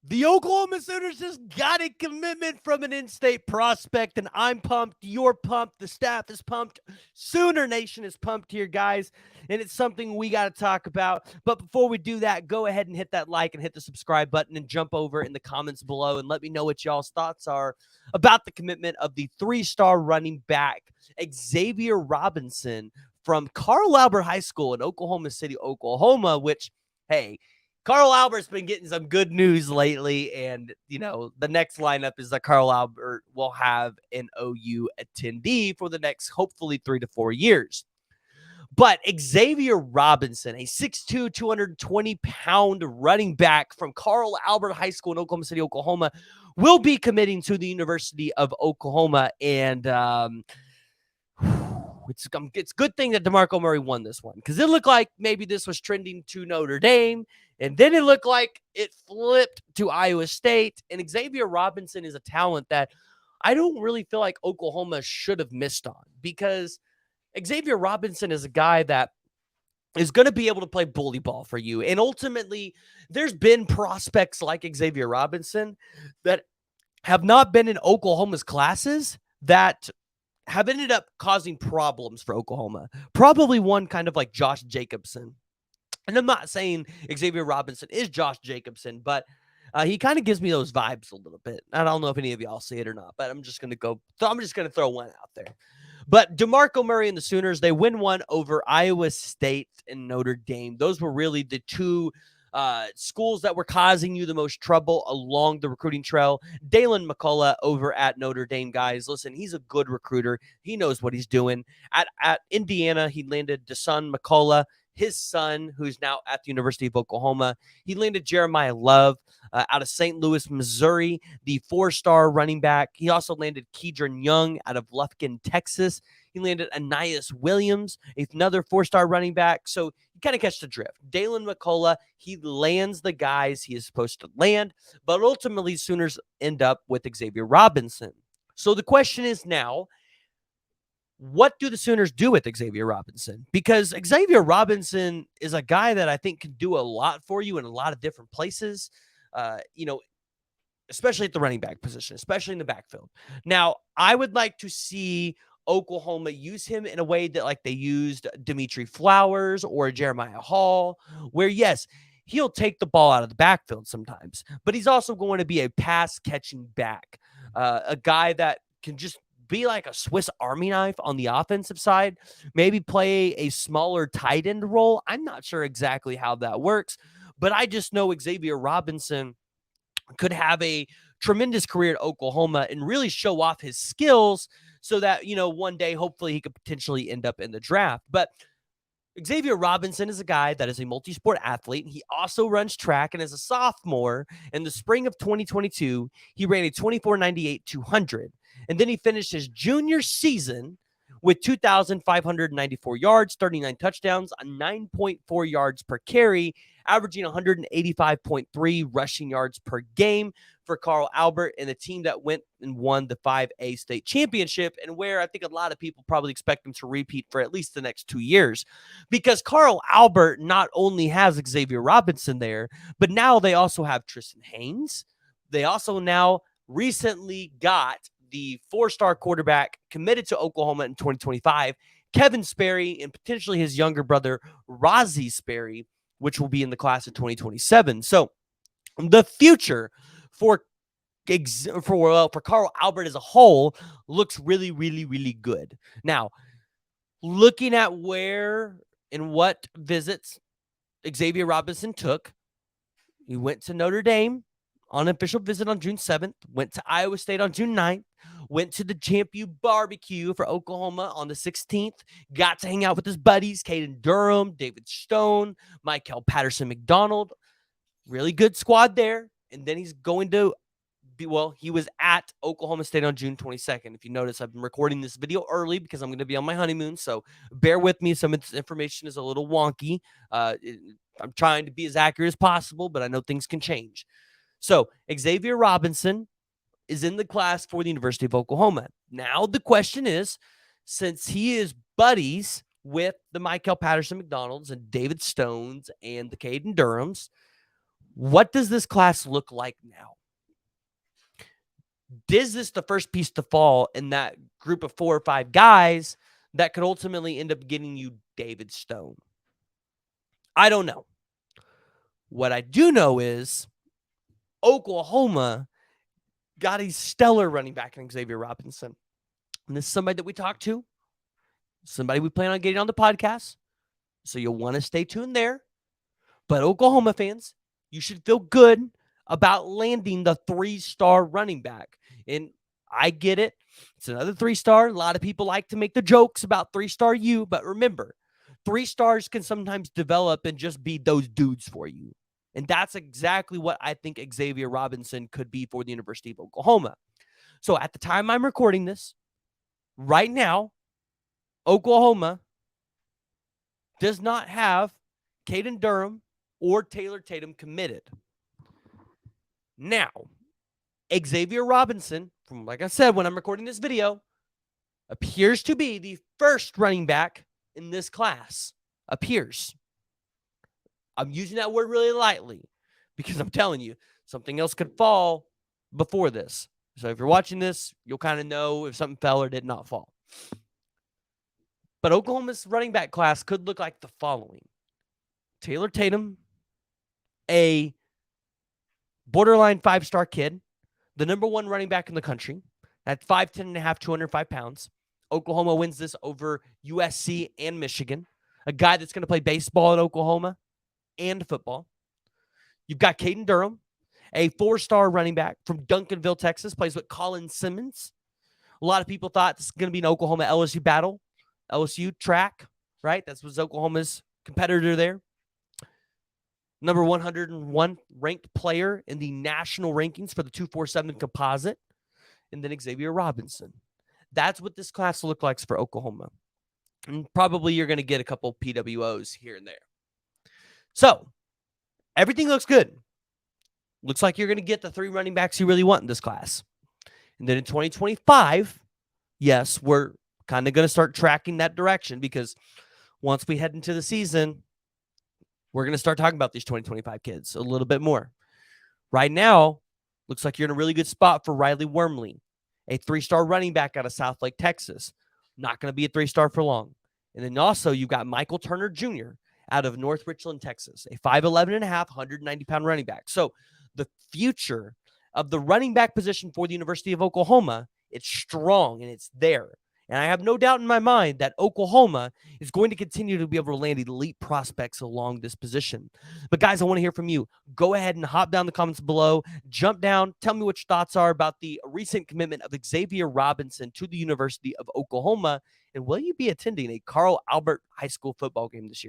The Oklahoma Sooners just got a commitment from an in-state prospect, and I'm pumped. You're pumped. The staff is pumped. Sooner Nation is pumped here, guys, and it's something we got to talk about. But before we do that, go ahead and hit that like and hit the subscribe button and jump over in the comments below and let me know what y'all's thoughts are about the commitment of the three-star running back, Xavier Robinson, from Carl Albert High School in Oklahoma City, Oklahoma, which, hey, Carl Albert's been getting some good news lately, and the next lineup is that Carl Albert will have an OU attendee for the next, hopefully, 3 to 4 years. But Xavier Robinson, a 6'2", 220-pound running back from Carl Albert High School in Oklahoma City, Oklahoma, will be committing to the University of Oklahoma, and it's a good thing that DeMarco Murray won this one, because it looked like maybe this was trending to Notre Dame, and then it looked like it flipped to Iowa State. And Xavier Robinson is a talent that I don't really feel like Oklahoma should have missed on, because Xavier Robinson is a guy that is going to be able to play bully ball for you. And ultimately, there's been prospects like Xavier Robinson that have not been in Oklahoma's classes that have ended up causing problems for Oklahoma. Probably one kind of like Josh Jacobson. And I'm not saying Xavier Robinson is Josh Jacobson, but he kind of gives me those vibes a little bit. I don't know if any of y'all see it or not, but I'm just going to throw one out there. But DeMarco Murray and the Sooners, they win one over Iowa State and Notre Dame. Those were really the two schools that were causing you the most trouble along the recruiting trail. Dalen McCullough over at Notre Dame, guys. Listen, he's a good recruiter. He knows what he's doing. At Indiana, he landed Desun McCullough, his son, who's now at the University of Oklahoma. He landed Jeremiah Love out of St. Louis, Missouri, the 4-star running back. He also landed Keidron Young out of Lufkin, Texas. He landed Anais Williams, another 4-star running back. So you kind of catch the drift. Dalen McCullough, he lands the guys he is supposed to land, but ultimately Sooners end up with Xavier Robinson. So the question is now, what do the Sooners do with Xavier Robinson? Because Xavier Robinson is a guy that I think can do a lot for you in a lot of different places, especially at the running back position, especially in the backfield. Now, I would like to see Oklahoma use him in a way that like they used Dimitri Flowers or Jeremiah Hall, where, yes, he'll take the ball out of the backfield sometimes, but he's also going to be a pass-catching back, a guy that can just be like a Swiss Army knife on the offensive side, maybe play a smaller tight end role. I'm not sure exactly how that works, but I just know Xavier Robinson could have a tremendous career at Oklahoma and really show off his skills so that, one day, hopefully he could potentially end up in the draft. But Xavier Robinson is a guy that is a multi-sport athlete, and he also runs track. And as a sophomore in the spring of 2022, he ran a 24.98 200. And then he finished his junior season with 2,594 yards, 39 touchdowns, on 9.4 yards per carry, averaging 185.3 rushing yards per game for Carl Albert and the team that went and won the 5A state championship, and where I think a lot of people probably expect him to repeat for at least the next 2 years, because Carl Albert not only has Xavier Robinson there, but now they also have Tristan Haynes. They also now recently got the 4-star quarterback committed to Oklahoma in 2025, Kevin Sperry, and potentially his younger brother, Rozzy Sperry, which will be in the class of 2027. So the future for Carl Albert as a whole looks really, really, really good. Now, looking at where and what visits Xavier Robinson took, he went to Notre Dame on an official visit on June 7th, went to Iowa State on June 9th, went to the Champion Barbecue for Oklahoma on the 16th, got to hang out with his buddies, Caden Durham, David Stone, Michael Patterson McDonald. Really good squad there. And then he's going to he was at Oklahoma State on June 22nd. If you notice, I've been recording this video early because I'm going to be on my honeymoon, so bear with me. Some of this information is a little wonky. I'm trying to be as accurate as possible, but I know things can change. So Xavier Robinson is in the class for the University of Oklahoma. Now the question is, since he is buddies with the Michael Patterson McDonalds and David Stones and the Caden Durhams, What does this class look like now? Is this the first piece to fall in that group of 4 or 5 guys that could ultimately end up getting you David Stone? I don't know. What I do know is Oklahoma got a stellar running back in Xavier Robinson. And this is somebody that we talked to, somebody we plan on getting on the podcast. So you'll want to stay tuned there. But Oklahoma fans, you should feel good about landing the 3-star running back. And I get it. It's another 3-star. A lot of people like to make the jokes about 3-star you. But remember, 3 stars can sometimes develop and just be those dudes for you. And that's exactly what I think Xavier Robinson could be for the University of Oklahoma. So at the time I'm recording this, right now, Oklahoma does not have Caden Durham or Taylor Tatum committed. Now, Xavier Robinson, from like I said when I'm recording this video, appears to be the first running back in this class. Appears. I'm using that word really lightly because I'm telling you, something else could fall before this. So if you're watching this, you'll kind of know if something fell or did not fall. But Oklahoma's running back class could look like the following. Taylor Tatum, a borderline 5-star kid, the number 1 running back in the country, at 5'10 and a half, 205 pounds. Oklahoma wins this over USC and Michigan. A guy that's going to play baseball at Oklahoma and football. You've got Caden Durham, a 4-star running back from Duncanville, Texas, plays with Colin Simmons. A lot of people thought this is going to be an Oklahoma LSU battle. LSU track, right? That was Oklahoma's competitor there. Number 101 ranked player in the national rankings for the 247 composite. And then Xavier Robinson. That's what this class looks like for Oklahoma. And probably you're going to get a couple PWOs here and there. So, everything looks good. Looks like you're going to get the 3 running backs you really want in this class. And then in 2025, yes, we're kind of going to start tracking that direction because once we head into the season, we're going to start talking about these 2025 kids a little bit more. Right now, looks like you're in a really good spot for Riley Wormley, a 3-star running back out of Southlake, Texas. Not going to be a 3-star for long. And then also you've got Michael Turner Jr. out of North Richland, Texas, a 5'11 and a half, 190-pound running back. So the future of the running back position for the University of Oklahoma, it's strong and it's there. And I have no doubt in my mind that Oklahoma is going to continue to be able to land elite prospects along this position. But guys, I want to hear from you. Go ahead and hop down the comments below. Jump down. Tell me what your thoughts are about the recent commitment of Xavier Robinson to the University of Oklahoma. And will you be attending a Carl Albert High School football game this year?